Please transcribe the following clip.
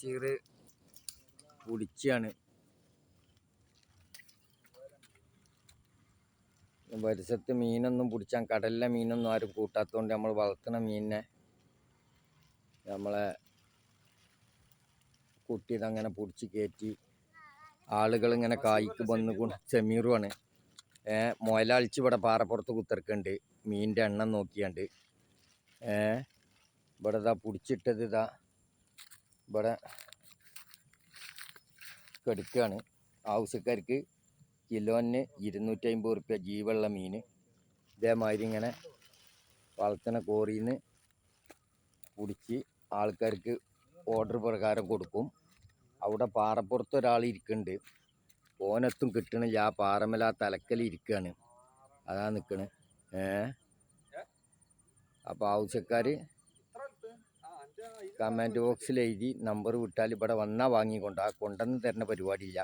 ചീറ് കുടിച്ചാണ്. പരിസരത്ത് മീനൊന്നും പിടിച്ചാൽ കടലിലെ മീനൊന്നും ആരും കൂട്ടാത്തതുകൊണ്ട് നമ്മൾ വളർത്തുന്ന മീനിനെ നമ്മളെ കുട്ടി ഇതങ്ങനെ പിടിച്ച് കയറ്റി ആളുകളിങ്ങനെ കായ്ക്ക് വന്നുകൊണ്ട് ചെമ്മീറുമാണ്. മുയലളിച്ച് ഇവിടെ പാറപ്പുറത്ത് കുത്തിറക്കുന്നുണ്ട് മീനിൻ്റെ എണ്ണം നോക്കിയാണ്ട്. ഇവിടെ ഇതാ പിടിച്ചിട്ടത് ഇതാ ഇവിടെ കെടുക്കുകയാണ്. ആവശ്യക്കാർക്ക് കിലോന് 250 റുപ്യ ജീവുള്ള മീൻ ഇതേമാതിരി ഇങ്ങനെ വളർത്തുന്ന കോറിയിൽ നിന്ന് പിടിച്ച് ആൾക്കാർക്ക് ഓർഡർ പ്രകാരം കൊടുക്കും. അവിടെ പാറപ്പുറത്ത് ഒരാൾ ഇരിക്കുന്നുണ്ട്. ഓനത്തും കിട്ടണില്ല. ആ പാറമേൽ ആ തലക്കൽ ഇരിക്കുകയാണ്. അതാ നിൽക്കണ്. അപ്പോൾ ആവശ്യക്കാർ കമൻറ്റ് ബോക്സിൽ എഴുതി നമ്പർ വിട്ടാൽ ഇവിടെ വന്നാൽ വാങ്ങിക്കൊണ്ട് കൊണ്ടുവന്ന് തരുന്ന പരിപാടിയില്ല.